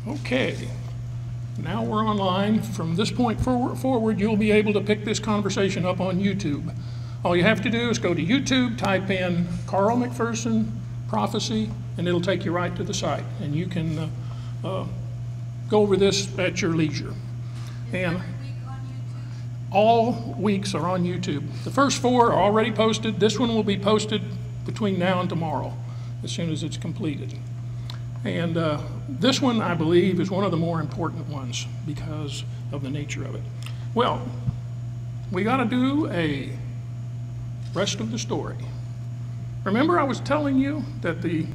Okay, now we're online. From this point forward, you'll be able to pick this conversation up on YouTube. All you have to do is go to YouTube, type in Carl McPherson Prophecy, and it'll take you right to the site. And you can go over this at your leisure. And all weeks are on YouTube. The first 4 are already posted. This one will be posted between now and tomorrow, as soon as it's completed. And this one, I believe, is one of the more important ones because of the nature of it. Well, we got to do a rest of the story. Remember I was telling you that the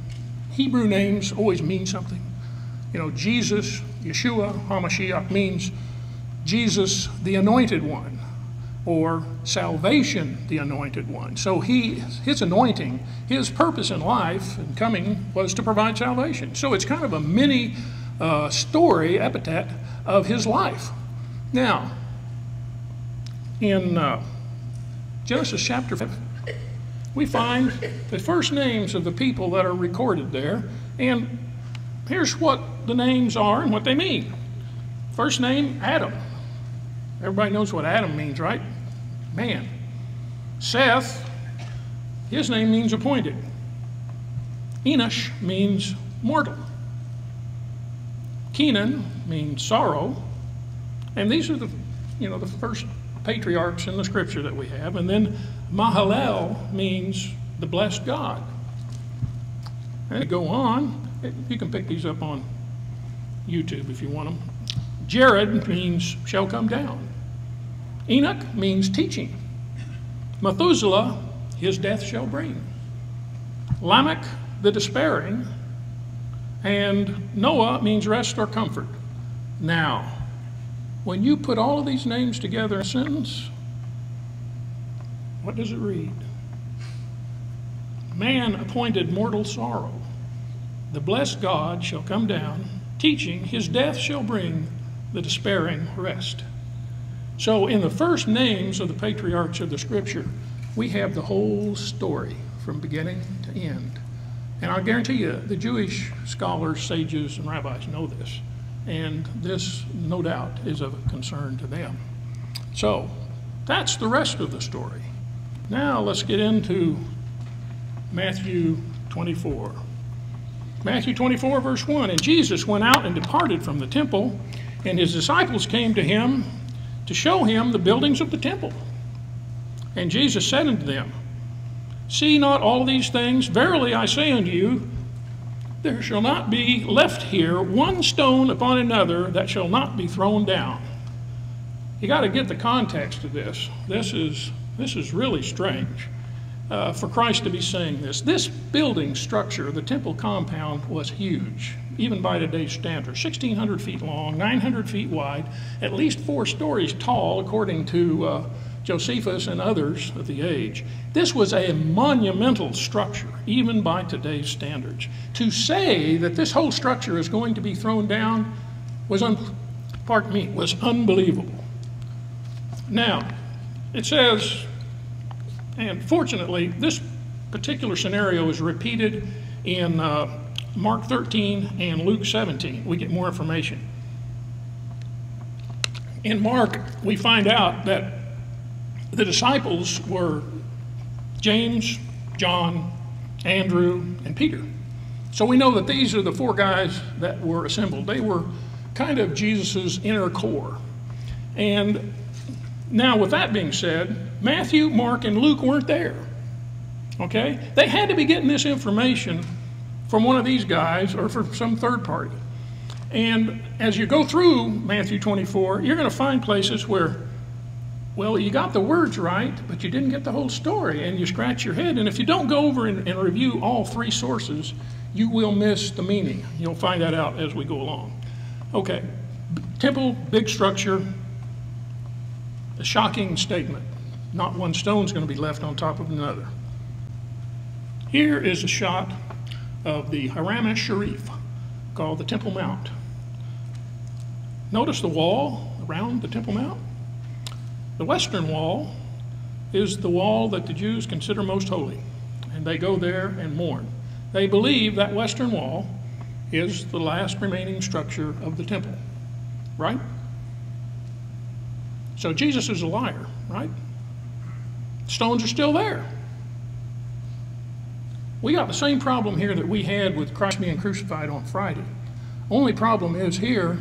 Hebrew names always mean something? You know, Jesus, Yeshua, HaMashiach means Jesus, the Anointed One, or salvation, the Anointed One. So his anointing, his purpose in life and coming was to provide salvation. So it's kind of a mini story, epithet of his life. Now, in Genesis chapter 5, we find the first names of the people that are recorded there, and here's what the names are and what they mean. First name, Adam. Everybody knows what Adam means, right? Man. Seth, his name means appointed. Enosh means mortal. Kenan means sorrow. And these are the first patriarchs in the scripture that we have. And then Mahalalel means the blessed God. And to go on, you can pick these up on YouTube if you want them. Jared means shall come down. Enoch means teaching. Methuselah, his death shall bring. Lamech, the despairing. And Noah means rest or comfort. Now, when you put all of these names together in a sentence, what does it read? Man appointed mortal sorrow. The blessed God shall come down, teaching, his death shall bring the despairing rest. So in the first names of the patriarchs of the scripture, we have the whole story from beginning to end. And I guarantee you, the Jewish scholars, sages, and rabbis know this. And this, no doubt, is of concern to them. So that's the rest of the story. Now let's get into Matthew 24. Matthew 24, verse 1. And Jesus went out and departed from the temple, and his disciples came to him to show him the buildings of the temple. And Jesus said unto them, See not all these things? Verily I say unto you, there shall not be left here one stone upon another that shall not be thrown down. You got to get the context of this. This is really strange for Christ to be saying this. This building structure, the temple compound, was huge, even by today's standards. 1,600 feet long, 900 feet wide, at least 4 stories tall, according to Josephus and others of the age. This was a monumental structure, even by today's standards. To say that this whole structure is going to be thrown down was unbelievable. Now, it says, and fortunately, this particular scenario is repeated in Mark 13 and Luke 17. We get more information. In Mark, we find out that the disciples were James, John, Andrew, and Peter. So we know that these are the 4 guys that were assembled. They were kind of Jesus's inner core. And now with that being said, Matthew, Mark, and Luke weren't there. Okay? They had to be getting this information from one of these guys or from some third party. And as you go through Matthew 24, you're going to find places where, well, you got the words right, but you didn't get the whole story, and you scratch your head. And if you don't go over and review all 3 sources, you will miss the meaning. You'll find that out as we go along. Okay, temple, big structure, a shocking statement. Not one stone's going to be left on top of another. Here is a shot of the Haram Sharif, called the Temple Mount. Notice the wall around the Temple Mount. The western wall is the wall that the Jews consider most holy, and they go there and mourn. They believe that western wall is the last remaining structure of the temple, right? So Jesus is a liar, right? Stones are still there. We got the same problem here that we had with Christ being crucified on Friday. Only problem is here,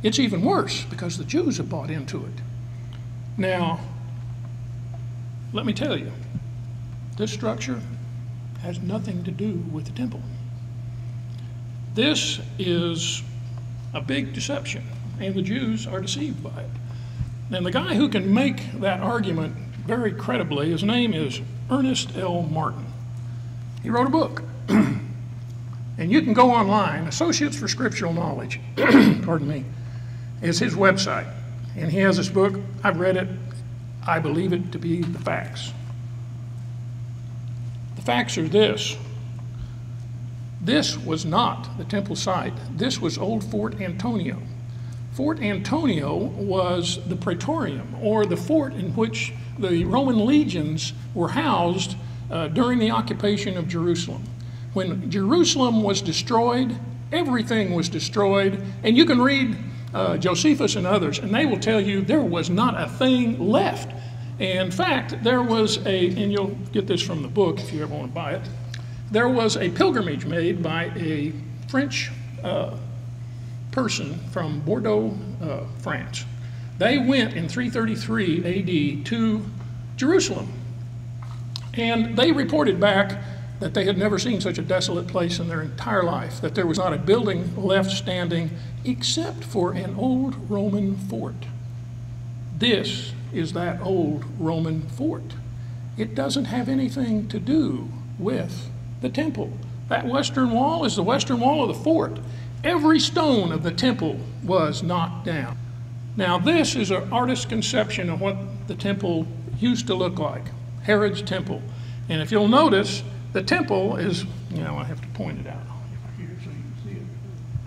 it's even worse because the Jews have bought into it. Now, let me tell you, this structure has nothing to do with the temple. This is a big deception, and the Jews are deceived by it. And the guy who can make that argument very credibly, his name is Ernest L. Martin. He wrote a book, and you can go online. Associates for Scriptural Knowledge, pardon me, is his website. And he has this book. I've read it. I believe it to be the facts. The facts are this. This was not the temple site. This was old Fort Antonio. Fort Antonio was the praetorium, or the fort in which the Roman legions were housed during the occupation of Jerusalem. When Jerusalem was destroyed, everything was destroyed, and you can read Josephus and others, and they will tell you there was not a thing left. In fact, there was and you'll get this from the book if you ever want to buy it, there was a pilgrimage made by a French person from Bordeaux, France. They went in 333 AD to Jerusalem. And they reported back that they had never seen such a desolate place in their entire life, that there was not a building left standing except for an old Roman fort. This is that old Roman fort. It doesn't have anything to do with the temple. That western wall is the western wall of the fort. Every stone of the temple was knocked down. Now this is an artist's conception of what the temple used to look like. Herod's temple. And if you'll notice, the temple is, I have to point it out here so you can see it.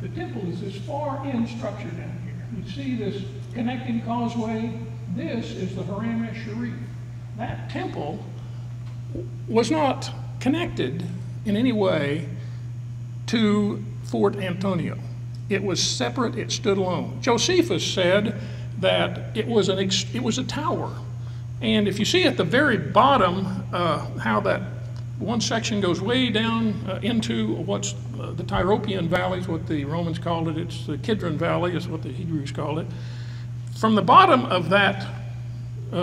The temple is this far in structure down here. You see this connecting causeway? This is the Haram Sharif. That temple was not connected in any way to Fort Antonio. It was separate, it stood alone. Josephus said that it was a tower. And if you see at the very bottom how that one section goes way down into what's the Tyropian Valley is what the Romans called it. It's the Kidron Valley is what the Hebrews called it. From the bottom of that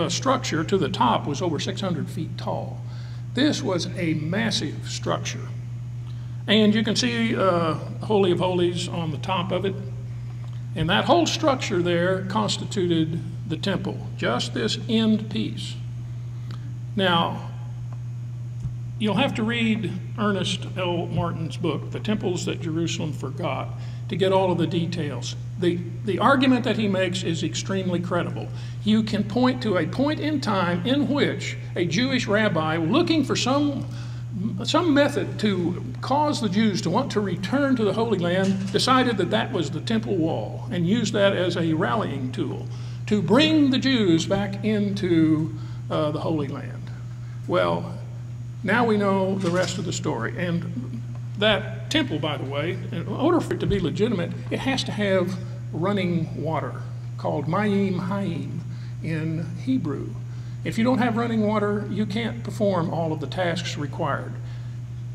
structure to the top was over 600 feet tall. This was a massive structure. And you can see Holy of Holies on the top of it. And that whole structure there constituted the temple, just this end piece. Now, you'll have to read Ernest L. Martin's book, The Temples That Jerusalem Forgot, to get all of the details. The argument that he makes is extremely credible. You can point to a point in time in which a Jewish rabbi, looking for some method to cause the Jews to want to return to the Holy Land, decided that that was the temple wall and used that as a rallying tool to bring the Jews back into the Holy Land. Well, now we know the rest of the story. And that temple, by the way, in order for it to be legitimate, it has to have running water, called Mayim Hayim in Hebrew. If you don't have running water, you can't perform all of the tasks required.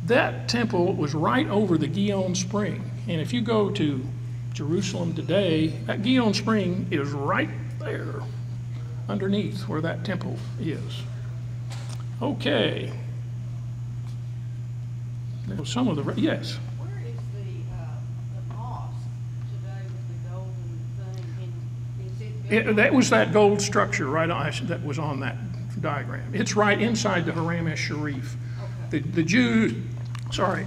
That temple was right over the Gihon Spring. And if you go to Jerusalem today, that Gihon Spring is right there underneath where that temple is. Okay. Some of the, yes? Where is the mosque today with the golden thing? Is it That was that gold structure right on, that was on that diagram. It's right inside the Haram Sharif. Okay. The Jews, sorry,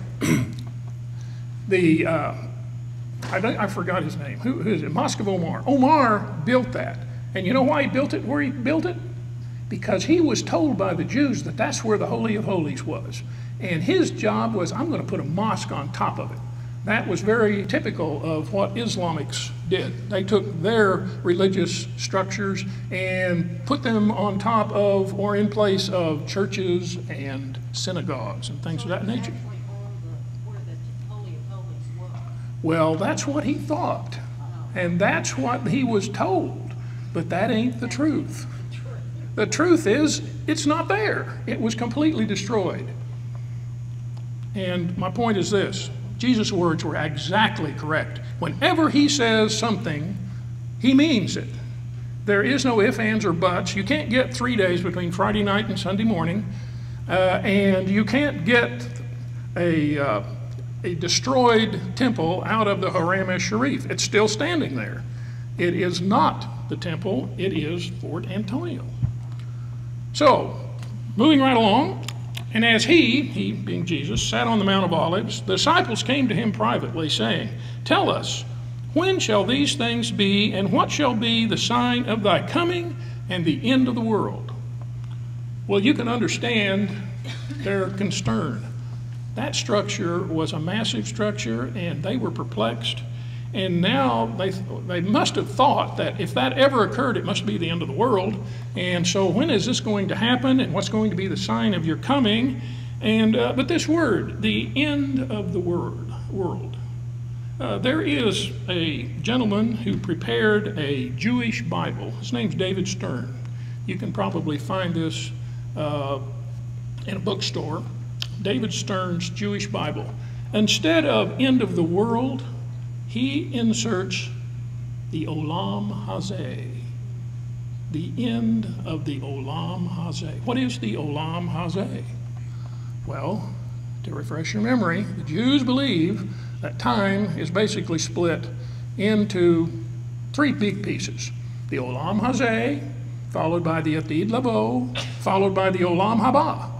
I forgot his name. Who is it? Mosque of Omar. Omar built that. And you know why he built it where he built it? Because he was told by the Jews that that's where the Holy of Holies was. And his job was, I'm going to put a mosque on top of it. That was very typical of what Islamics did. They took their religious structures and put them on top of or in place of churches and synagogues and things of that nature. Actually on where the Holy of Holies was. Well, that's what he thought, and that's what he was told, but that ain't the truth. The truth is, it's not there. It was completely destroyed. And my point is this: Jesus' words were exactly correct. Whenever he says something, he means it. There is no ifs, ands, or buts. You can't get 3 days between Friday night and Sunday morning, and you can't get a destroyed temple out of the Haram Sharif. It's still standing there. It is not the temple, it is Fort Antonio. So, moving right along, and as he being Jesus, sat on the Mount of Olives, the disciples came to him privately, saying, "Tell us, when shall these things be, and what shall be the sign of thy coming and the end of the world?" Well, you can understand their concern. That structure was a massive structure, and they were perplexed. And now they must have thought that if that ever occurred, it must be the end of the world. And so when is this going to happen, and what's going to be the sign of your coming? And but this word, the end of the world. There is a gentleman who prepared a Jewish Bible. His name's David Stern. You can probably find this in a bookstore. David Stern's Jewish Bible. Instead of end of the world, he inserts the Olam Hazeh. The end of the Olam Hazeh. What is the Olam Hazeh? Well, to refresh your memory, the Jews believe that time is basically split into 3 big pieces. The Olam Hazeh, followed by the Atid Labo, followed by the Olam Haba.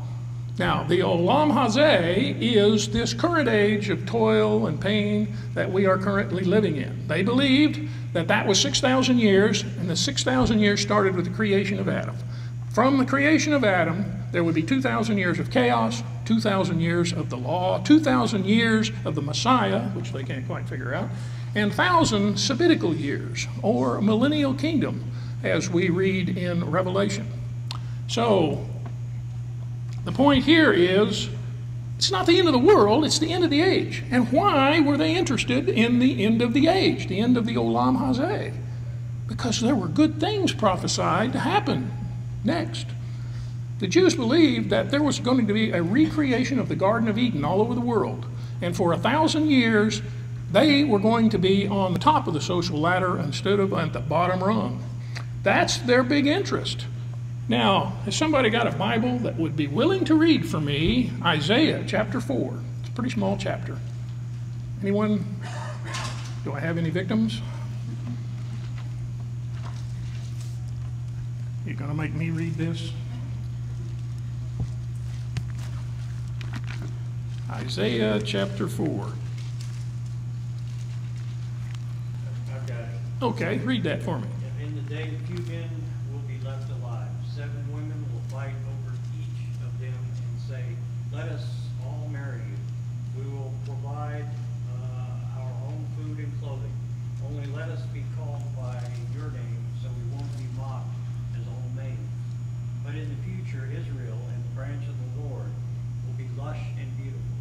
Now, the Olam Hazeh is this current age of toil and pain that we are currently living in. They believed that that was 6,000 years, and the 6,000 years started with the creation of Adam. From the creation of Adam, there would be 2,000 years of chaos, 2,000 years of the law, 2,000 years of the Messiah, which they can't quite figure out, and 1,000 sabbatical years, or millennial kingdom, as we read in Revelation. So, the point here is, it's not the end of the world, it's the end of the age. And why were they interested in the end of the age, the end of the Olam Hazeh? Because there were good things prophesied to happen next. The Jews believed that there was going to be a recreation of the Garden of Eden all over the world. And for 1,000 years, they were going to be on the top of the social ladder instead of at the bottom rung. That's their big interest. Now, has somebody got a Bible that would be willing to read for me Isaiah chapter 4? It's a pretty small chapter. Anyone? Do I have any victims? You're going to make me read this? Isaiah chapter 4. I've got it. Okay, read that for me. In the day the few men will be left alive. 7 women will fight over each of them and say, "Let us all marry you. We will provide our own food and clothing. Only let us be called by your name so we won't be mocked as old maids." But in the future, Israel and the branch of the Lord will be lush and beautiful,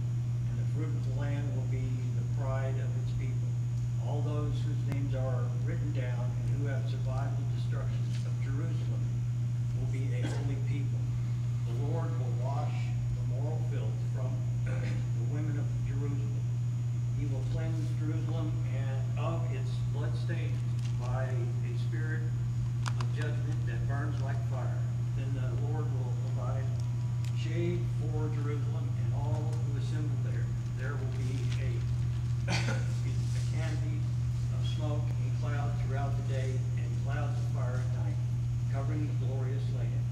and the fruit of the land will be the pride of its people. All those whose names are written down and who have survived the destruction of Jerusalem will be a holy people. The Lord will wash the moral filth from the women of Jerusalem. He will cleanse Jerusalem and of its blood stains by a spirit of judgment that burns like fire. Then the Lord will provide shade for Jerusalem and all who assemble there. There will be a canopy of smoke and clouds throughout the day and clouds of fire at night, covering the glorious land.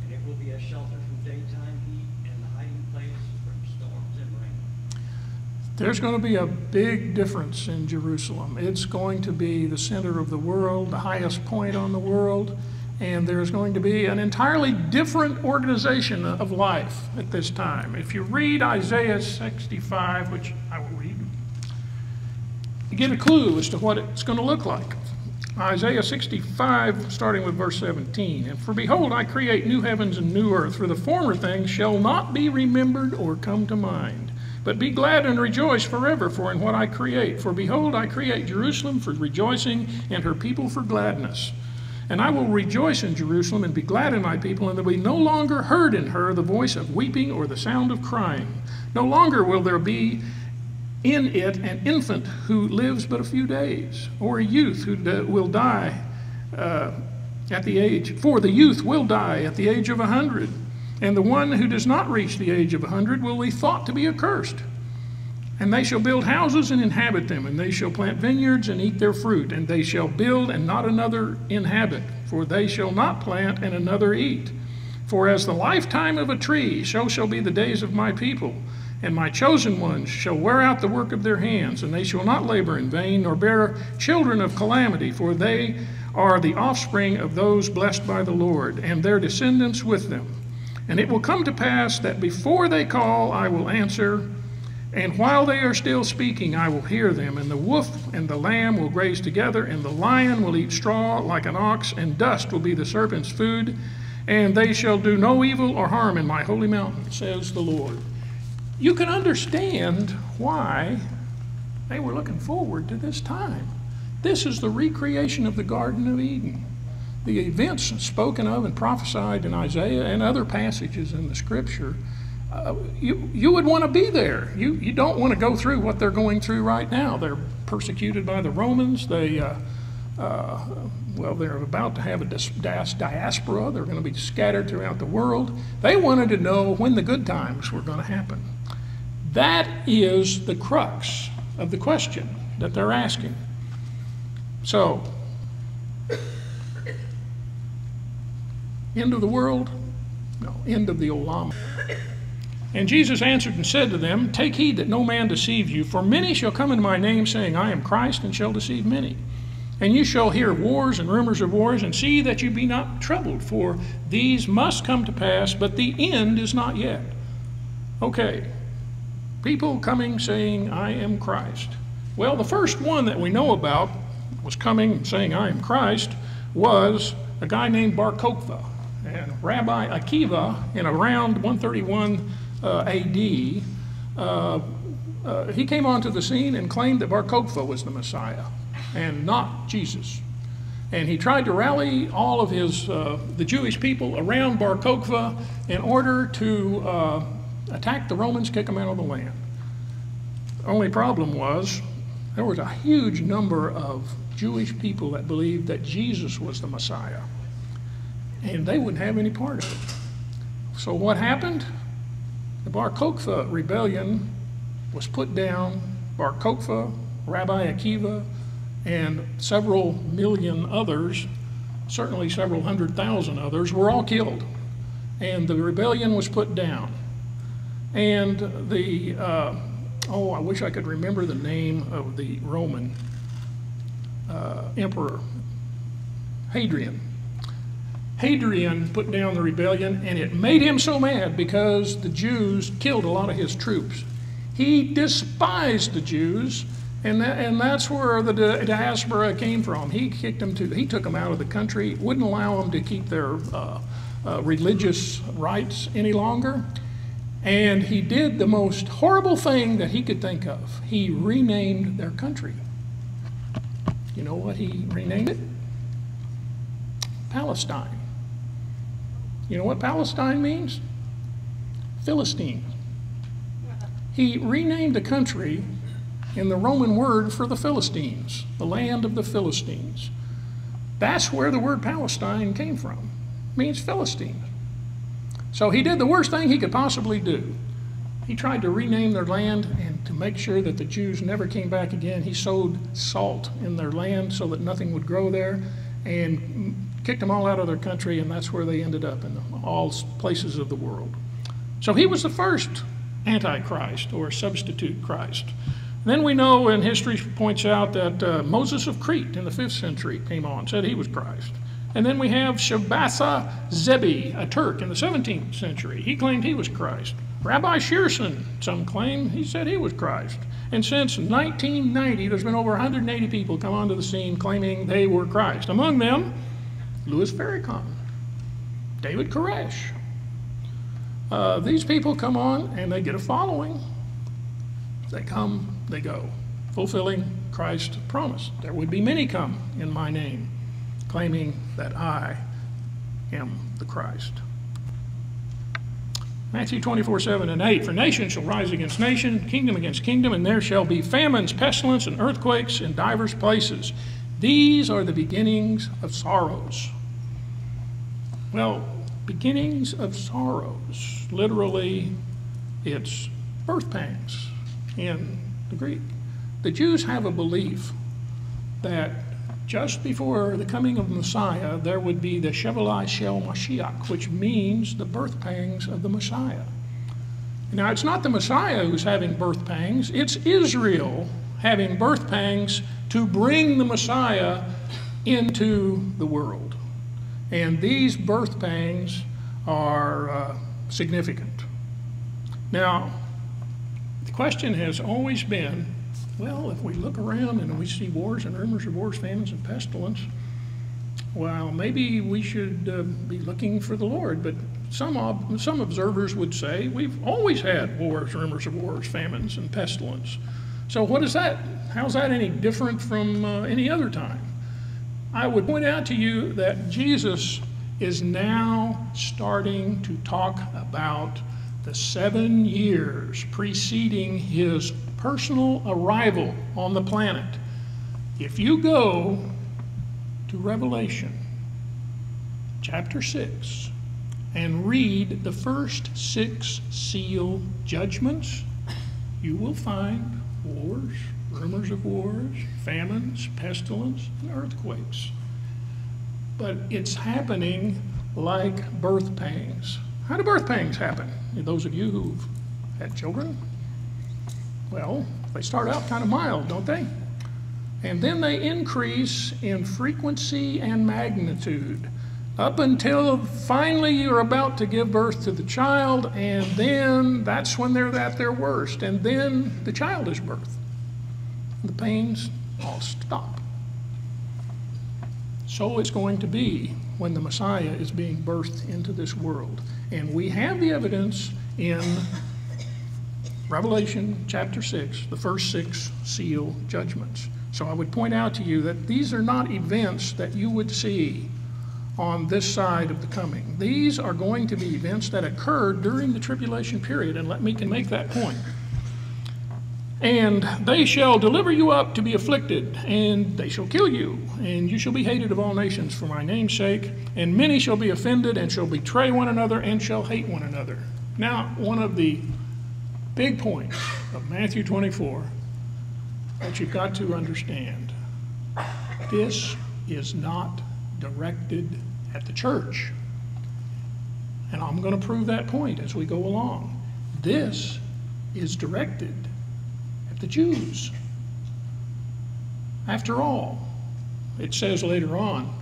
And it will be a shelter from daytime heat and the hiding place from storms and rain. There's going to be a big difference in Jerusalem. It's going to be the center of the world, the highest point on the world, and there's going to be an entirely different organization of life at this time. If you read Isaiah 65, which I will read, you get a clue as to what it's going to look like. Isaiah 65, starting with verse 17. "And for behold, I create new heavens and new earth, for the former things shall not be remembered or come to mind. But be glad and rejoice forever for in what I create. For behold, I create Jerusalem for rejoicing and her people for gladness. And I will rejoice in Jerusalem and be glad in my people, and there will be no longer heard in her the voice of weeping or the sound of crying. No longer will there be in it an infant who lives but a few days, or a youth who will die at the age. For the youth will die at the age of 100, and the one who does not reach the age of 100 will be thought to be accursed. And they shall build houses and inhabit them, and they shall plant vineyards and eat their fruit, and they shall build and not another inhabit, for they shall not plant and another eat. For as the lifetime of a tree, so shall be the days of my people, and my chosen ones shall wear out the work of their hands, and they shall not labor in vain, nor bear children of calamity, for they are the offspring of those blessed by the Lord, and their descendants with them. And it will come to pass that before they call, I will answer, and while they are still speaking, I will hear them. And the wolf and the lamb will graze together, and the lion will eat straw like an ox, and dust will be the serpent's food. And they shall do no evil or harm in my holy mountain, says the Lord. You can understand why they were looking forward to this time. This is the recreation of the Garden of Eden. The events spoken of and prophesied in Isaiah and other passages in the Scripture, you would want to be there. You don't want to go through what they're going through right now. They're persecuted by the Romans. They're about to have a diaspora. They're going to be scattered throughout the world. They wanted to know when the good times were going to happen. That is the crux of the question that they're asking. So, end of the world? No, end of the Olam. And Jesus answered and said to them, take heed that no man deceive you, for many shall come in my name, saying, I am Christ, and shall deceive many. And you shall hear wars and rumors of wars, and see that you be not troubled, for these must come to pass, but the end is not yet. Okay, people coming saying, I am Christ. Well, the first one that we know about was coming saying, I am Christ, was a guy named Bar Kokhba. And Rabbi Akiva, in around 131 A.D., he came onto the scene and claimed that Bar Kokhba was the Messiah and not Jesus. And he tried to rally all of the Jewish people around Bar Kokhba in order to attack the Romans, kick them out of the land. The only problem was there was a huge number of Jewish people that believed that Jesus was the Messiah, and they wouldn't have any part of it. So what happened? The Bar Kokhba rebellion was put down. Bar Kokhba, Rabbi Akiva, and several million others, certainly several 100,000 others, were all killed. And the rebellion was put down. And I wish I could remember the name of the Roman emperor, Hadrian. Hadrian put down the rebellion, and it made him so mad because the Jews killed a lot of his troops. He despised the Jews, and that's where the diaspora came from. He took them out of the country, wouldn't allow them to keep their religious rights any longer, and he did the most horrible thing that he could think of. He renamed their country. You know what he renamed it? Palestine. You know what Palestine means? Philistine. He renamed the country in the Roman word for the Philistines, the land of the Philistines. That's where the word Palestine came from. It means Philistine. So he did the worst thing he could possibly do. He tried to rename their land, and to make sure that the Jews never came back again, he sowed salt in their land so that nothing would grow there, and kicked them all out of their country, and that's where they ended up, in all places of the world. So he was the first Antichrist, or substitute Christ. Then we know, and history points out, that Moses of Crete in the 5th century came on, said he was Christ. And then we have Shabasa Zebi, a Turk in the 17th century. He claimed he was Christ. Rabbi Shearson, some claim, he said he was Christ. And since 1990, there's been over 180 people come onto the scene claiming they were Christ. Among them, Louis Farrakhan, David Koresh. These people come on and they get a following. They come, they go, fulfilling Christ's promise. There would be many come in my name, claiming that I am the Christ. Matthew 24, 7 and 8, for nation shall rise against nation, kingdom against kingdom, and there shall be famines, pestilence, and earthquakes in divers places. These are the beginnings of sorrows. Well, beginnings of sorrows, literally, it's birth pangs in the Greek. The Jews have a belief that just before the coming of Messiah, there would be the Shevolai Shel Mashiach, which means the birth pangs of the Messiah. Now, it's not the Messiah who's having birth pangs, it's Israel having birth pangs to bring the Messiah into the world. And these birth pangs are significant. Now, the question has always been, well, if we look around and we see wars and rumors of wars, famines, and pestilence, well, maybe we should be looking for the Lord. But some observers would say we've always had wars, rumors of wars, famines, and pestilence. So what is that? How's that any different from any other time? I would point out to you that Jesus is now starting to talk about the 7 years preceding his personal arrival on the planet. If you go to Revelation chapter 6 and read the first 6 seal judgments, you will find wars, rumors of wars, famines, pestilence, and earthquakes. But it's happening like birth pangs. How do birth pangs happen? Those of you who've had children, well, they start out kind of mild, don't they? And then they increase in frequency and magnitude up until finally you're about to give birth to the child, and then that's when they're at their worst. And then the child is birthed. The pains all stop. So it's going to be when the Messiah is being birthed into this world. And we have the evidence in Revelation chapter 6, the first 6 seal judgments. So I would point out to you that these are not events that you would see on this side of the coming. These are going to be events that occurred during the tribulation period, and let me can make that point. And they shall deliver you up to be afflicted, and they shall kill you, and you shall be hated of all nations for my name's sake, and many shall be offended, and shall betray one another, and shall hate one another. Now, one of the big points of Matthew 24 that you've got to understand, this is not directed at the church. And I'm going to prove that point as we go along. This is directed at the Jews. After all, it says later on,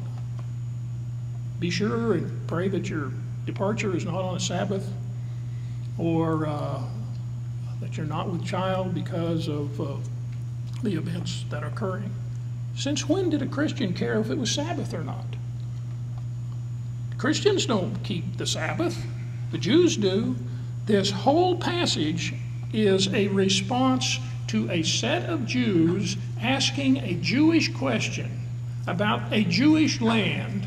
be sure and pray that your departure is not on a Sabbath, or that you're not with child because of the events that are occurring. Since when did a Christian care if it was Sabbath or not? Christians don't keep the Sabbath. The Jews do. This whole passage is a response to a set of Jews asking a Jewish question about a Jewish land.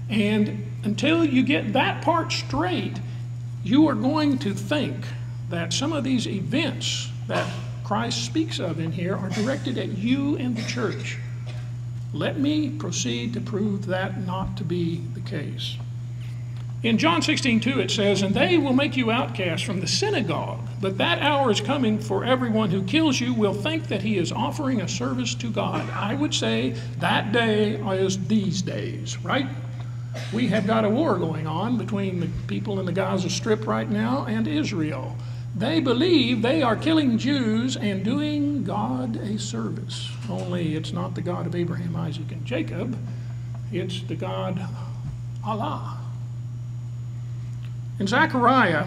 And until you get that part straight, you are going to think that some of these events that Christ speaks of in here are directed at you and the church. Let me proceed to prove that not to be the case. In John 16:2 it says, and they will make you outcasts from the synagogue, but that hour is coming for everyone who kills you will think that he is offering a service to God. I would say that day is these days, right? We have got a war going on between the people in the Gaza Strip right now and Israel. They believe they are killing Jews and doing God a service. Only it's not the God of Abraham, Isaac, and Jacob. It's the God Allah. In Zechariah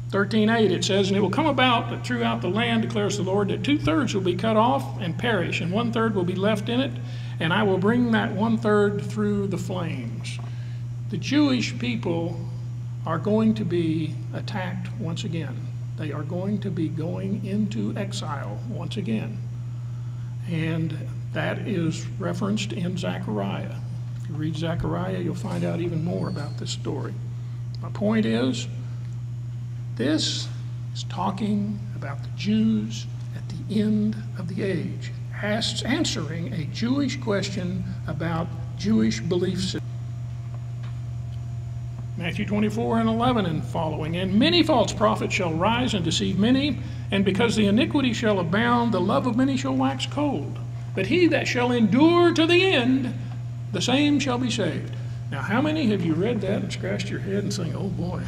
13:8 it says, and it will come about that throughout the land, declares the Lord, that 2/3 will be cut off and perish, and 1/3 will be left in it, and I will bring that 1/3 through the flames. The Jewish people are going to be attacked once again. They are going to be going into exile once again. And that is referenced in Zechariah. If you read Zechariah, you'll find out even more about this story. My point is, this is talking about the Jews at the end of the age, answering a Jewish question about Jewish belief system. Matthew 24:11 and following. And many false prophets shall rise and deceive many, and because the iniquity shall abound, the love of many shall wax cold. But he that shall endure to the end, the same shall be saved. Now, how many have you read that and scratched your head and saying, oh boy,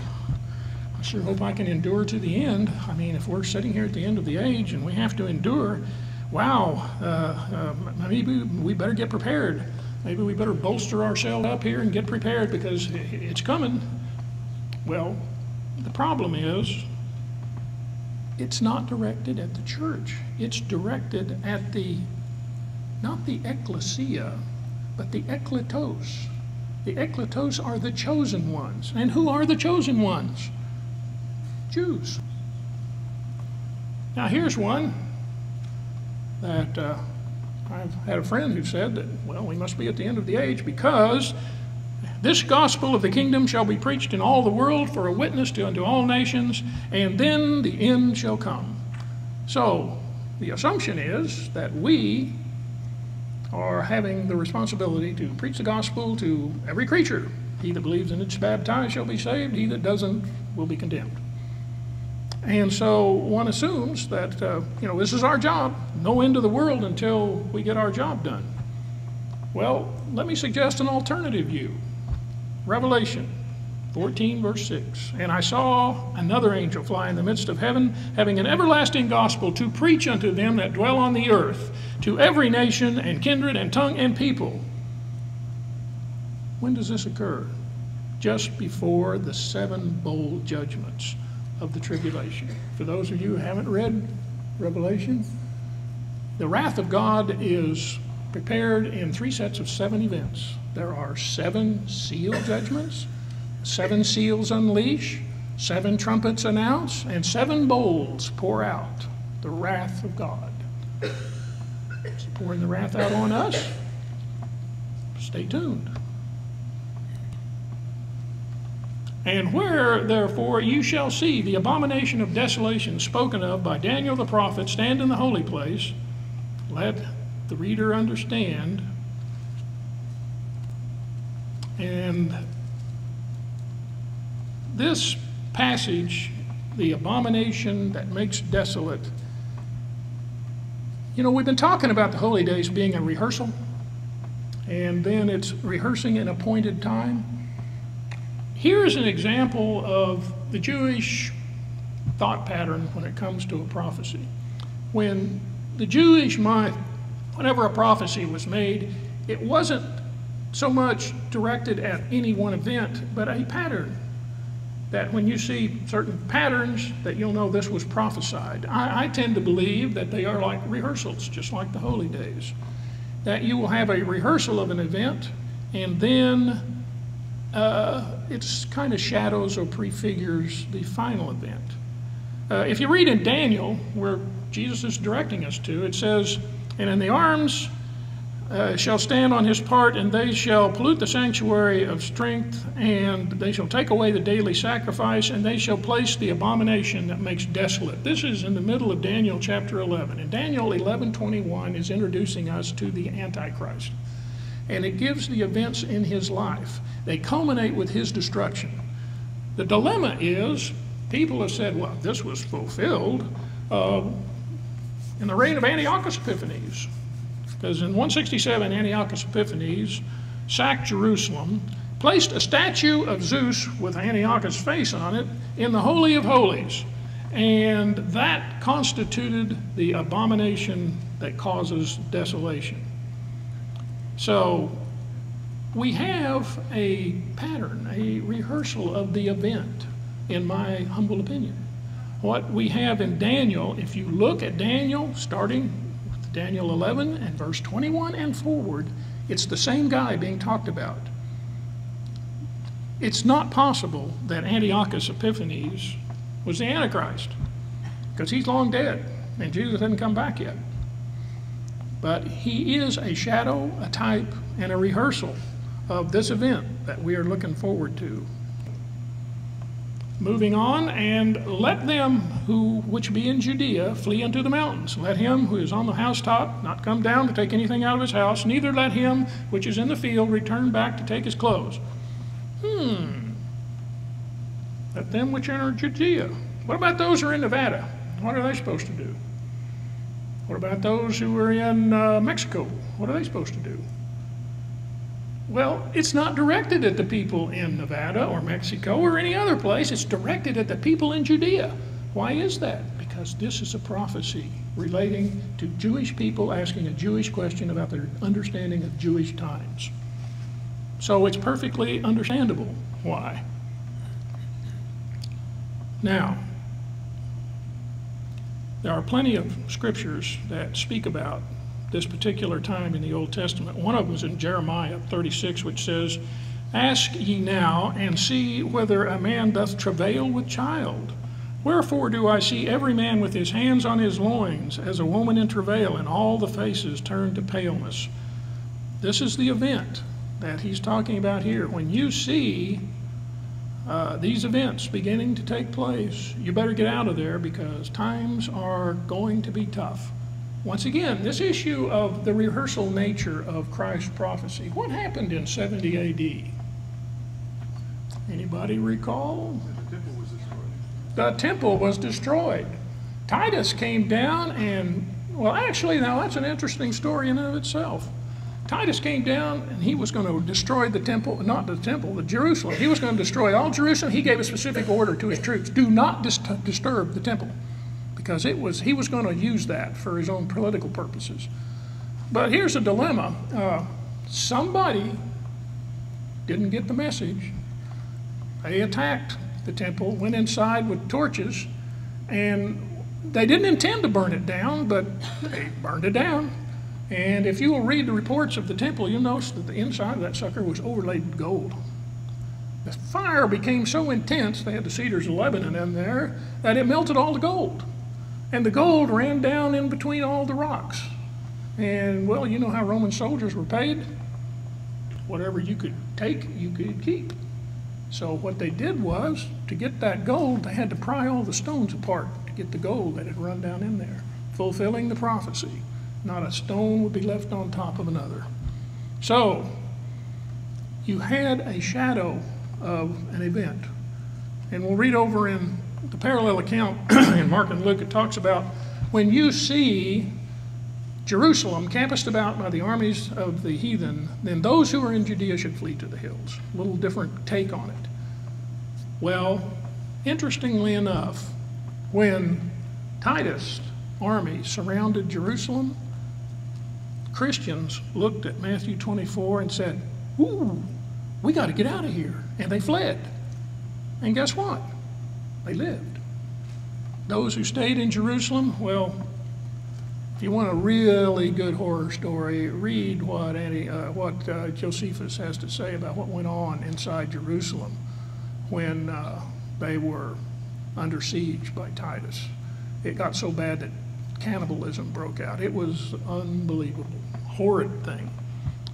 I sure hope I can endure to the end. I mean, if we're sitting here at the end of the age and we have to endure, wow, maybe we better get prepared. Maybe we better bolster ourselves up here and get prepared because it's coming. Well, the problem is it's not directed at the church. It's directed at not the ecclesia, but the ekletos. The ekletos are the chosen ones. And who are the chosen ones? Jews. Now here's one that I've had a friend who said that, well, we must be at the end of the age because this gospel of the kingdom shall be preached in all the world for a witness unto all nations, and then the end shall come. So the assumption is that we are having the responsibility to preach the gospel to every creature. He that believes and is baptized shall be saved. He that doesn't will be condemned. And so one assumes that, this is our job. No end of the world until we get our job done. Well, let me suggest an alternative view. Revelation 14, verse 6. And I saw another angel fly in the midst of heaven, having an everlasting gospel to preach unto them that dwell on the earth, to every nation and kindred and tongue and people. When does this occur? Just before the 7 bowl judgments of the tribulation. For those of you who haven't read Revelation, the wrath of God is prepared in 3 sets of 7 events. There are 7 seal judgments, 7 seals unleash, 7 trumpets announce, and 7 bowls pour out the wrath of God. Is he pouring the wrath out on us? Stay tuned. And where, therefore, you shall see the abomination of desolation spoken of by Daniel the prophet stand in the holy place, let the reader understand. And this passage, the abomination that makes desolate, we've been talking about the holy days being a rehearsal, and then it's rehearsing an appointed time. Here's an example of the Jewish thought pattern when it comes to a prophecy. When the Jewish mind, whenever a prophecy was made, it wasn't so much directed at any one event, but a pattern. That when you see certain patterns, that you'll know this was prophesied. I tend to believe that they are like rehearsals, just like the holy days. That you will have a rehearsal of an event, and then it's kind of shadows or prefigures the final event. If you read in Daniel, where Jesus is directing us to, it says, and in the arms shall stand on his part, and they shall pollute the sanctuary of strength, and they shall take away the daily sacrifice, and they shall place the abomination that makes desolate. This is in the middle of Daniel chapter 11. And Daniel 11:21 is introducing us to the Antichrist. And it gives the events in his life. They culminate with his destruction. The dilemma is, people have said, well, this was fulfilled in the reign of Antiochus Epiphanes. Because in 167, Antiochus Epiphanes sacked Jerusalem, placed a statue of Zeus with Antiochus' face on it in the Holy of Holies. And that constituted the abomination that causes desolation. So we have a pattern, a rehearsal of the event, in my humble opinion. What we have in Daniel, if you look at Daniel, starting with Daniel 11 and verse 21 and forward, it's the same guy being talked about. It's not possible that Antiochus Epiphanes was the Antichrist. because he's long dead and Jesus hadn't come back yet. But he is a shadow, a type, and a rehearsal of this event that we are looking forward to. Moving on, and let them which be in Judea flee unto the mountains. Let him who is on the housetop not come down to take anything out of his house, neither let him which is in the field return back to take his clothes. Let them which are in Judea. What about those who are in Nevada? What are they supposed to do? What about those who are in Mexico? What are they supposed to do? Well, it's not directed at the people in Nevada or Mexico or any other place. It's directed at the people in Judea. Why is that? Because this is a prophecy relating to Jewish people asking a Jewish question about their understanding of Jewish times. So it's perfectly understandable why. Now, there are plenty of scriptures that speak about this particular time in the Old Testament. One of them is in Jeremiah 36, which says, "Ask ye now, and see whether a man doth travail with child. Wherefore do I see every man with his hands on his loins, as a woman in travail, and all the faces turned to paleness." This is the event that he's talking about here. When you see these events beginning to take place, you better get out of there, because times are going to be tough. Once again, this issue of the rehearsal nature of Christ's prophecy. What happened in 70 AD? Anybody recall? The temple was destroyed. The temple was destroyed. Titus came down and, well, actually, now that's an interesting story in and of itself. Titus came down and he was going to destroy the temple, not the temple, the Jerusalem. He was going to destroy all Jerusalem. He gave a specific order to his troops: do not disturb the temple, because he was going to use that for his own political purposes. But here's a dilemma. Somebody didn't get the message. They attacked the temple, went inside with torches, and they didn't intend to burn it down, but they burned it down. And if you will read the reports of the temple, you'll notice that the inside of that sucker was overlaid with gold. The fire became so intense, they had the cedars of Lebanon in there, that it melted all the gold. And the gold ran down in between all the rocks. And, well, you know how Roman soldiers were paid? Whatever you could take, you could keep. So what they did was, to get that gold, they had to pry all the stones apart to get the gold that had run down in there, fulfilling the prophecy. Not a stone would be left on top of another. So, you had a shadow of an event. And we'll read over in the parallel account in Mark and Luke. It talks about when you see Jerusalem compassed about by the armies of the heathen, then those who are in Judea should flee to the hills. A little different take on it. Well, interestingly enough, when Titus' army surrounded Jerusalem, Christians looked at Matthew 24 and said, "Ooh, we got to get out of here." And they fled. And guess what? They lived. Those who stayed in Jerusalem, well, if you want a really good horror story, read what Josephus has to say about what went on inside Jerusalem when they were under siege by Titus. It got so bad that cannibalism broke out. It was unbelievable, horrid thing.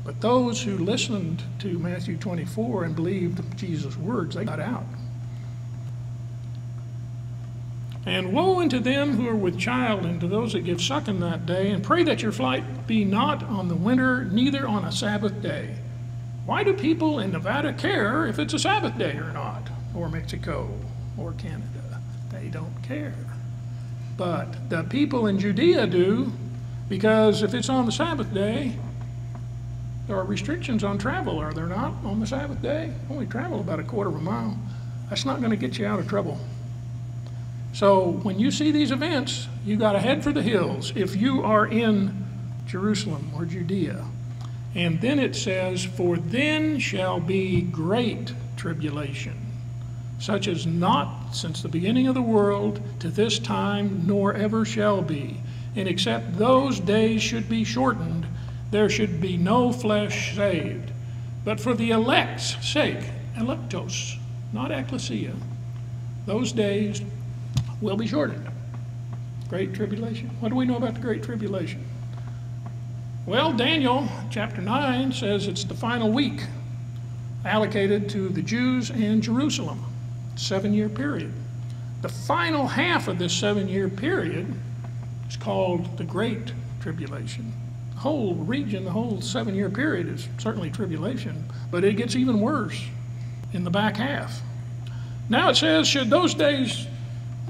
But those who listened to Matthew 24 and believed Jesus' words, they got out. "And woe unto them who are with child, and to those that give suck in that day, and pray that your flight be not on the winter, neither on a Sabbath day." Why do people in Nevada care if it's a Sabbath day or not? Or Mexico or Canada? They don't care. But the people in Judea do, because if it's on the Sabbath day, there are restrictions on travel, are there not, on the Sabbath day? Only travel about a quarter of a mile. That's not going to get you out of trouble. So when you see these events, you got to head for the hills if you are in Jerusalem or Judea. And then it says, "For then shall be great tribulation, such as not since the beginning of the world to this time, nor ever shall be. And except those days should be shortened, there should be no flesh saved. But for the elect's sake," electos, not ecclesia, "those days will be shortened." Great tribulation. What do we know about the Great Tribulation? Well, Daniel chapter 9 says it's the final week allocated to the Jews and Jerusalem, 7-year period. The final half of this 7-year period is called the Great Tribulation. The whole region, the whole 7-year period is certainly tribulation, but it gets even worse in the back half. Now it says, should those days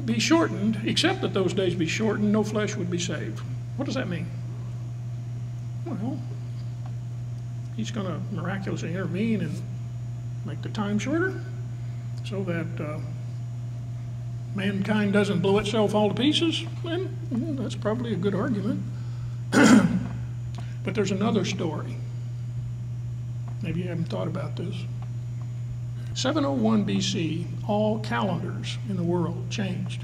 be shortened, except that those days be shortened, no flesh would be saved. What does that mean? Well, he's going to miraculously intervene and make the time shorter so that mankind doesn't blow itself all to pieces. And that's probably a good argument. But there's another story. Maybe you haven't thought about this. 701 BC, all calendars in the world changed.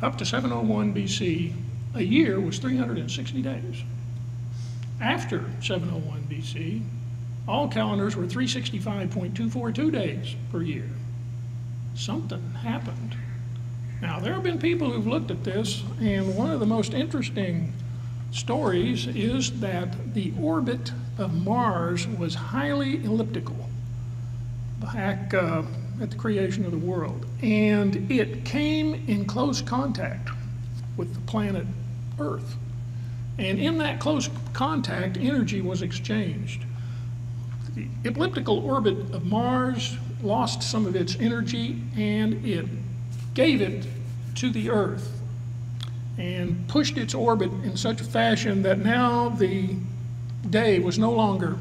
Up to 701 BC, a year was 360 days. After 701 BC, all calendars were 365.242 days per year. Something happened. Now, there have been people who've looked at this, and one of the most interesting stories is that the orbit of Mars was highly elliptical back at the creation of the world, and it came in close contact with the planet Earth. And in that close contact, energy was exchanged. The elliptical orbit of Mars lost some of its energy, and it gave it to the Earth and pushed its orbit in such a fashion that now the day was no longer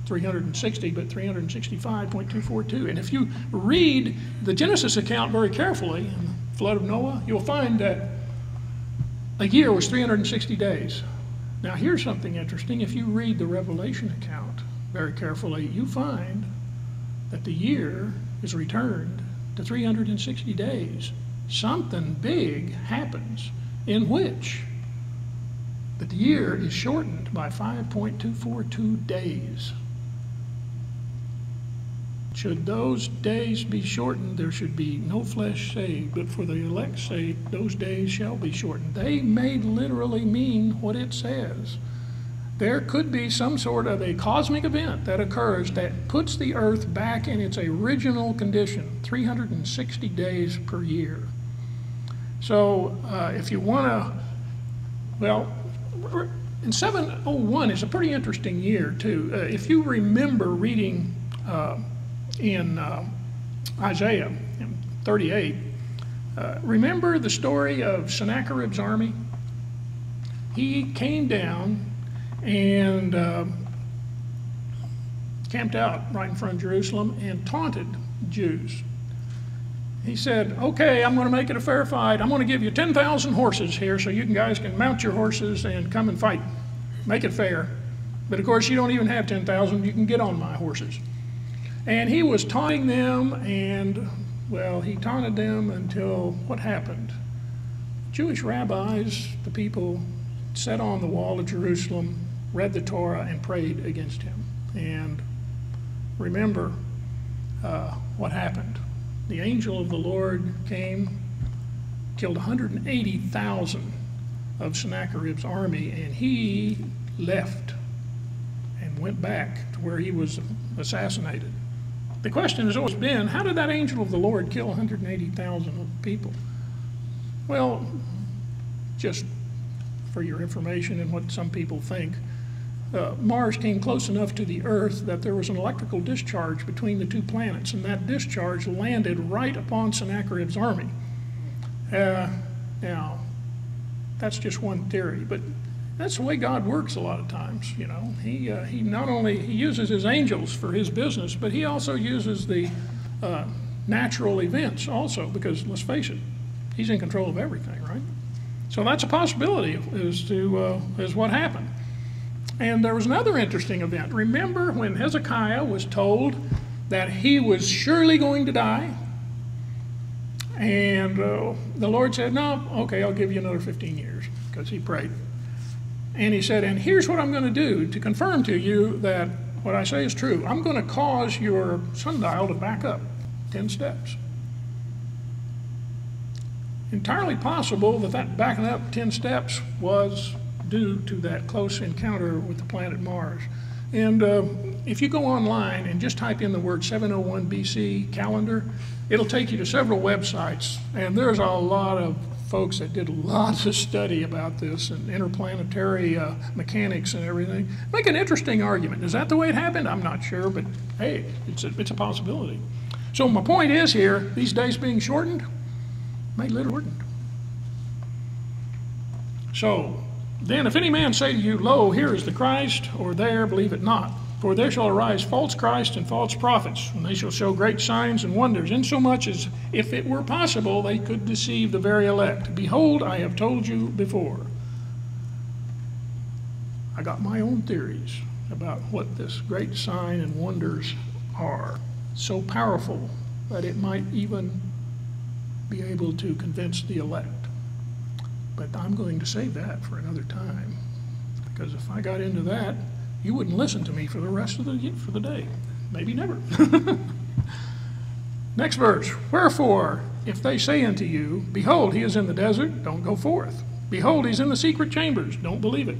360, but 365.242. And if you read the Genesis account very carefully, in the flood of Noah, you'll find that a year was 360 days. Now here's something interesting. If you read the Revelation account very carefully, you find that the year is returned to 360 days. Something big happens in which the year is shortened by 5.242 days. Should those days be shortened, there should be no flesh saved, but for the elect's sake, those days shall be shortened. They may literally mean what it says. There could be some sort of a cosmic event that occurs that puts the earth back in its original condition, 360 days per year. So if you want to, well, and 701 is a pretty interesting year too. If you remember reading in Isaiah 38, remember the story of Sennacherib's army? He came down and camped out right in front of Jerusalem and taunted Jews. He said, okay, I'm going to make it a fair fight. I'm going to give you 10,000 horses here so you guys can mount your horses and come and fight. Make it fair. But of course, you don't even have 10,000. You can get on my horses. And he was taunting them, and, well, he taunted them until what happened? Jewish rabbis, the people, sat on the wall of Jerusalem, read the Torah, and prayed against him. And remember what happened. The angel of the Lord came, killed 180,000 of Sennacherib's army, and he left and went back to where he was assassinated. The question has always been, how did that angel of the Lord kill 180,000 people? Well, just for your information and what some people think, Mars came close enough to the Earth that there was an electrical discharge between the two planets, and that discharge landed right upon Sennacherib's army. Now, that's just one theory, but that's the way God works a lot of times, you know. He not only he uses his angels for his business, but he also uses the natural events also, because let's face it, he's in control of everything, right? So that's a possibility as what happened. And there was another interesting event. Remember when Hezekiah was told that he was surely going to die? And the Lord said, no, okay, I'll give you another 15 years, because he prayed. And he said, and here's what I'm going to do to confirm to you that what I say is true. I'm going to cause your sundial to back up 10 steps. Entirely possible that that backing up 10 steps was due to that close encounter with the planet Mars. And if you go online and just type in the word 701 BC calendar, it'll take you to several websites. And there's a lot of folks that did lots of study about this and interplanetary mechanics and everything. Make an interesting argument. Is that the way it happened? I'm not sure, but hey, it's a possibility. So my point is here, these days being shortened, made little shortened. So then if any man say to you, Lo, here is the Christ, or there, believe it not. For there shall arise false Christs and false prophets, and they shall show great signs and wonders, insomuch as if it were possible they could deceive the very elect. Behold, I have told you before. I got my own theories about what this great sign and wonders are. So powerful that it might even be able to convince the elect. But I'm going to save that for another time, because if I got into that, you wouldn't listen to me for the rest of the day. Maybe never. Next verse. Wherefore, if they say unto you, Behold, he is in the desert, don't go forth. Behold, he's in the secret chambers, don't believe it.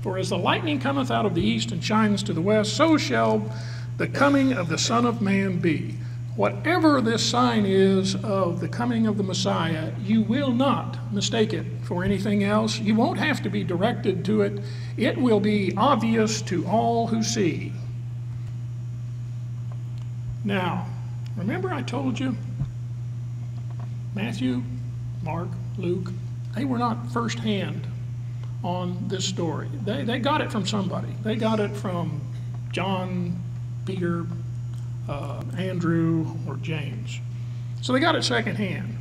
For as the lightning cometh out of the east and shines to the west, so shall the coming of the Son of Man be. Whatever this sign is of the coming of the Messiah, you will not mistake it for anything else. You won't have to be directed to it. It will be obvious to all who see. Now, remember I told you, Matthew, Mark, Luke, they were not firsthand on this story. They got it from somebody. They got it from John, Peter, Andrew, or James. So they got it secondhand.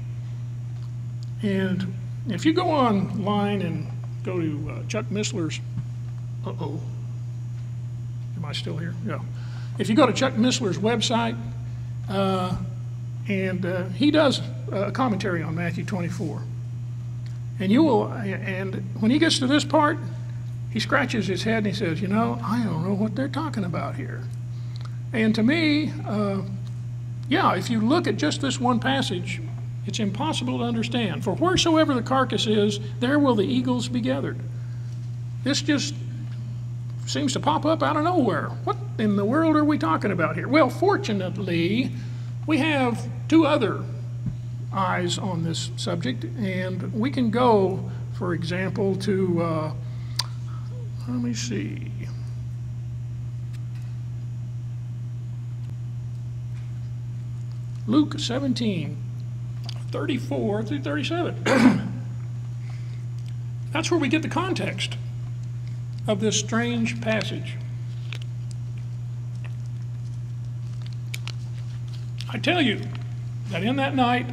And if you go online and go to Chuck Missler's, am I still here? Yeah. If you go to Chuck Missler's website, and he does a commentary on Matthew 24. And when he gets to this part, he scratches his head and he says, I don't know what they're talking about here. And to me, if you look at just this one passage, it's impossible to understand. For wheresoever the carcass is, there will the eagles be gathered. This just seems to pop up out of nowhere. What in the world are we talking about here? Well, fortunately, we have two other eyes on this subject, and we can go, for example, to, let me see. Luke 17, 34 through 37. That's where we get the context of this strange passage. I tell you that in that night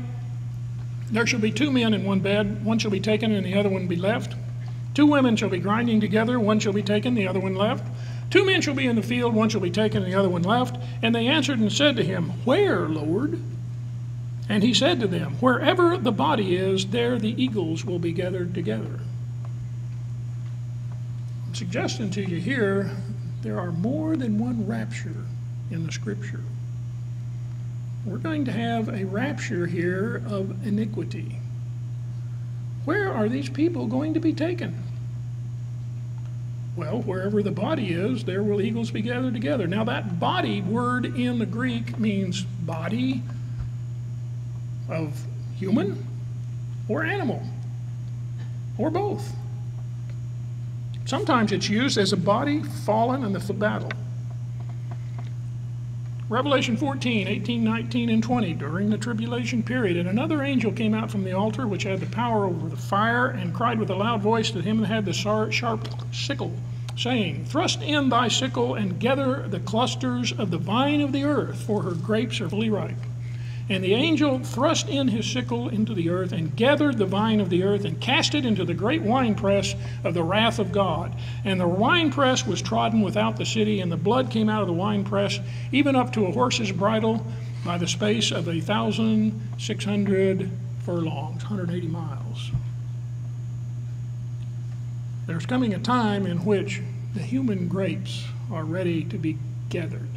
there shall be two men in one bed, one shall be taken and the other one be left. Two women shall be grinding together, one shall be taken, the other one left. Two men shall be in the field, one shall be taken, and the other one left. And they answered and said to him, Where, Lord? And he said to them, Wherever the body is, there the eagles will be gathered together. I'm suggesting to you here, there are more than one rapture in the Scripture. We're going to have a rapture here of iniquity. Where are these people going to be taken? Well, wherever the body is, there will eagles be gathered together. Now that body word in the Greek means body of human or animal, or both. Sometimes it's used as a body fallen in the battle. Revelation 14, 18, 19, and 20, during the tribulation period, and another angel came out from the altar, which had the power over the fire, and cried with a loud voice to him that had the sharp sickle, saying, Thrust in thy sickle, and gather the clusters of the vine of the earth, for her grapes are fully ripe. And the angel thrust in his sickle into the earth, and gathered the vine of the earth, and cast it into the great winepress of the wrath of God. And the winepress was trodden without the city, and the blood came out of the winepress, even up to a horse's bridle, by the space of 1,600 furlongs, 180 miles. There's coming a time in which the human grapes are ready to be gathered.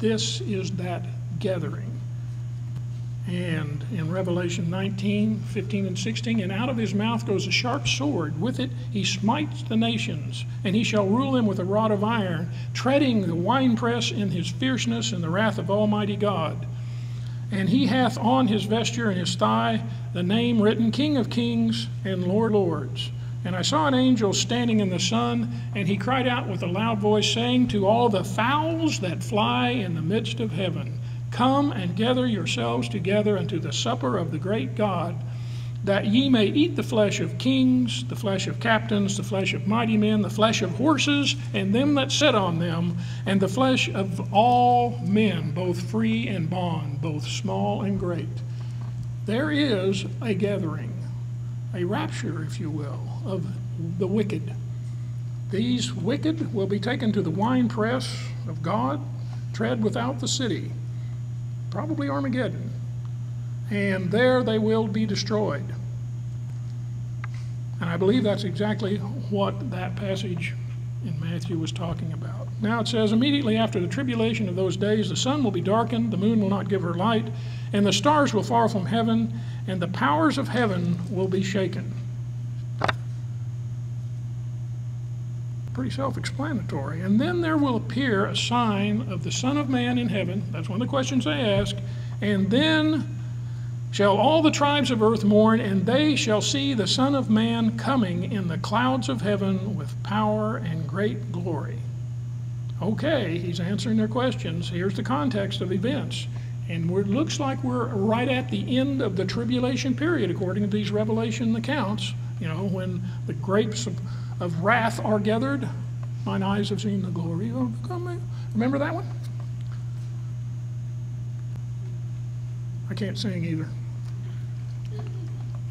This is that gathering. And in Revelation 19, 15 and 16, and out of his mouth goes a sharp sword. With it he smites the nations, and he shall rule them with a rod of iron, treading the winepress in his fierceness and the wrath of Almighty God. And he hath on his vesture and his thigh the name written, King of Kings and Lord of Lords. And I saw an angel standing in the sun, and he cried out with a loud voice, saying to all the fowls that fly in the midst of heaven, Come and gather yourselves together unto the supper of the great God, that ye may eat the flesh of kings, the flesh of captains, the flesh of mighty men, the flesh of horses, and them that sit on them, and the flesh of all men, both free and bond, both small and great. There is a gathering, a rapture, if you will, of the wicked. These wicked will be taken to the winepress of God, tread without the city, probably Armageddon, and there they will be destroyed. And I believe that's exactly what that passage in Matthew was talking about. Now it says, immediately after the tribulation of those days, the sun will be darkened, the moon will not give her light, and the stars will fall from heaven, and the powers of heaven will be shaken. Pretty self-explanatory. And then there will appear a sign of the Son of Man in heaven. That's one of the questions they ask. And then shall all the tribes of earth mourn, and they shall see the Son of Man coming in the clouds of heaven with power and great glory. Okay, he's answering their questions. Here's the context of events. And it looks like we're right at the end of the tribulation period, according to these Revelation accounts. You know, when the grapes of wrath are gathered, mine eyes have seen the glory of God. Remember that one? I can't sing either.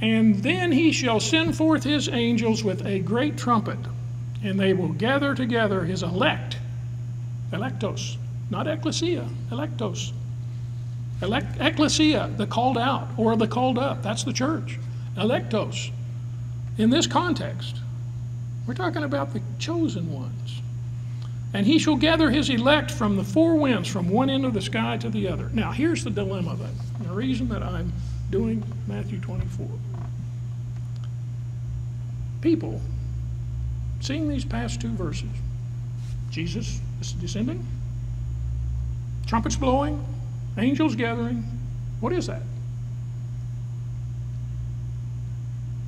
And then he shall send forth his angels with a great trumpet, and they will gather together his elect, electos, not ecclesia, electos. Ecclesia, the called out or the called up, that's the church. Electos. In this context, we're talking about the chosen ones. And he shall gather his elect from the four winds, from one end of the sky to the other. Now, here's the dilemma of it. The reason that I'm doing Matthew 24. People, seeing these past two verses, Jesus is descending, trumpets blowing, angels gathering. What is that?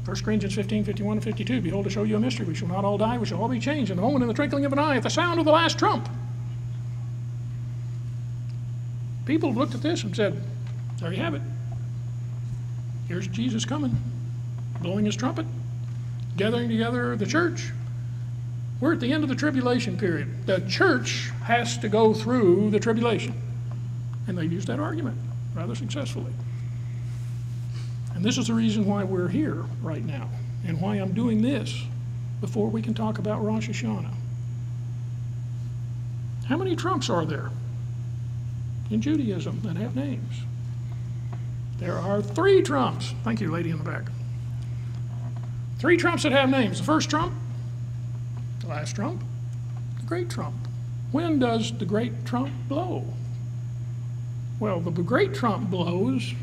1 Corinthians 15, 51 and 52, behold, I show you a mystery. We shall not all die, we shall all be changed in the moment, in the twinkling of an eye, at the sound of the last trump. People looked at this and said, there you have it. Here's Jesus coming, blowing his trumpet, gathering together the church. We're at the end of the tribulation period. The church has to go through the tribulation. And they used that argument rather successfully. And this is the reason why we're here right now and why I'm doing this before we can talk about Rosh Hashanah. How many trumps are there in Judaism that have names? There are 3 trumps. Thank you, lady in the back. 3 trumps that have names. The first trump, the last trump, the great trump. When does the great trump blow? Well, the great trump blows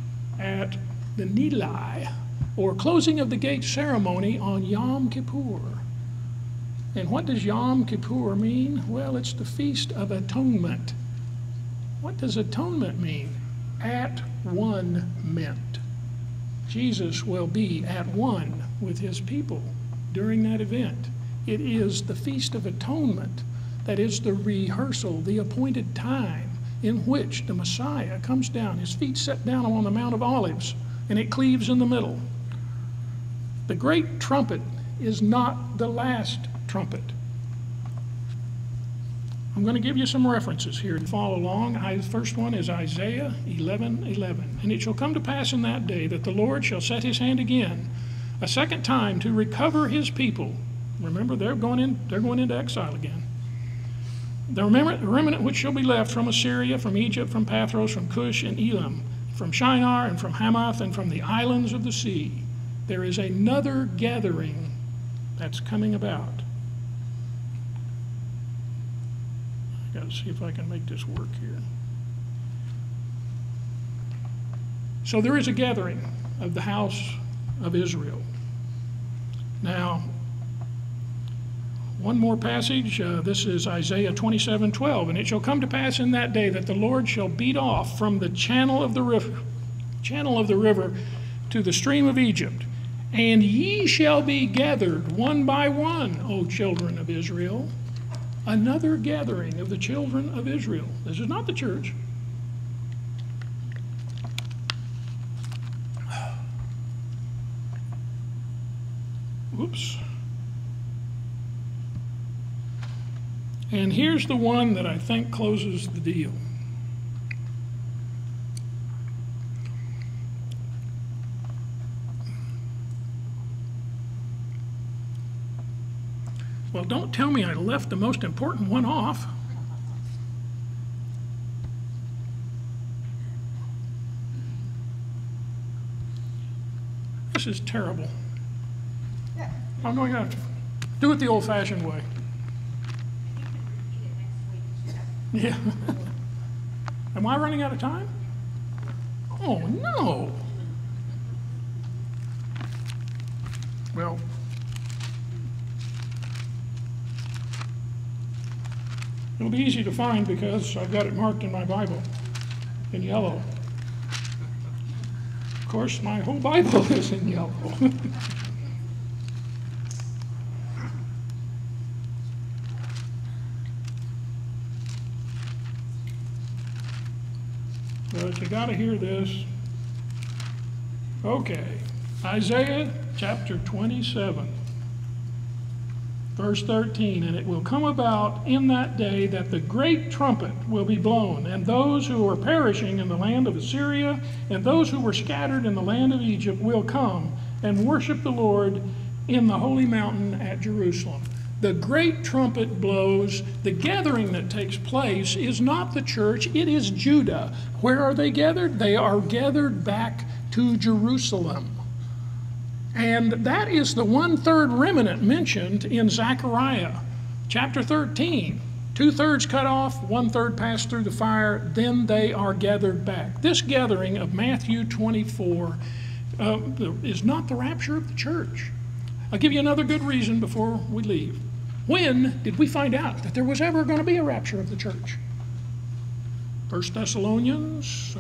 at the Nilai, or closing of the gate ceremony on Yom Kippur. And what does Yom Kippur mean? Well, it's the Feast of Atonement. What does atonement mean? At one meant. Jesus will be at one with his people during that event. It is the Feast of Atonement that is the rehearsal, the appointed time in which the Messiah comes down, his feet set down on the Mount of Olives, and it cleaves in the middle. The great trumpet is not the last trumpet. I'm going to give you some references here to follow along. The first one is Isaiah 11:11. And it shall come to pass in that day that the Lord shall set his hand again, a second time, to recover his people. Remember, they're going into exile again. The remnant which shall be left from Assyria, from Egypt, from Pathros, from Cush and Elam, from Shinar and from Hamath and from the islands of the sea. There is another gathering that's coming about. I got to see if I can make this work here. So there is a gathering of the house of Israel. Now, one more passage. This is Isaiah 27:12. And it shall come to pass in that day that the Lord shall beat off from the channel of the river to the stream of Egypt. And ye shall be gathered one by one, O children of Israel. Another gathering of the children of Israel. This is not the church. Oops. And here's the one that I think closes the deal. Well, don't tell me I left the most important one off. This is terrible. I'm going to have to do it the old-fashioned way. Yeah. Am I running out of time? Oh, no. Well, it'll be easy to find because I've got it marked in my Bible in yellow. Of course, my whole Bible is in yellow. But you got to hear this. Okay, Isaiah chapter 27, verse 13. And it will come about in that day that the great trumpet will be blown, and those who are perishing in the land of Assyria and those who were scattered in the land of Egypt will come and worship the Lord in the holy mountain at Jerusalem. The great trumpet blows. The gathering that takes place is not the church, it is Judah. Where are they gathered? They are gathered back to Jerusalem. And that is the 1/3 remnant mentioned in Zechariah chapter 13. 2/3 cut off, 1/3 passed through the fire, then they are gathered back. This gathering of Matthew 24 is not the rapture of the church. I'll give you another good reason before we leave. When did we find out that there was ever going to be a rapture of the church? 1 Thessalonians,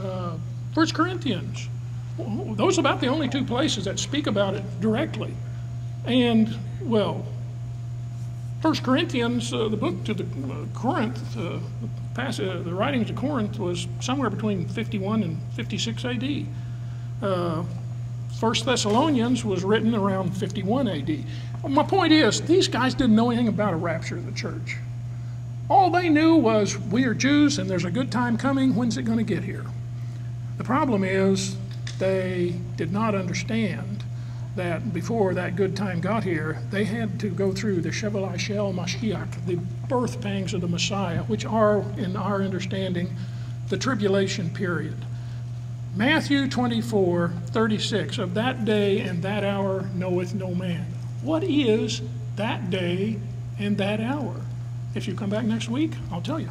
1 Corinthians. Those are about the only two places that speak about it directly. And, well, 1 Corinthians, the book to the Corinth, the writings of Corinth was somewhere between 51 and 56 AD. 1 Thessalonians was written around 51 AD. My point is, these guys didn't know anything about a rapture of the church. All they knew was, we are Jews and there's a good time coming, when's it going to get here? The problem is, they did not understand that before that good time got here, they had to go through the Shevel Shel Mashiach, the birth pangs of the Messiah, which are, in our understanding, the tribulation period. Matthew 24:36, of that day and that hour knoweth no man. What is that day and that hour? If you come back next week, I'll tell you.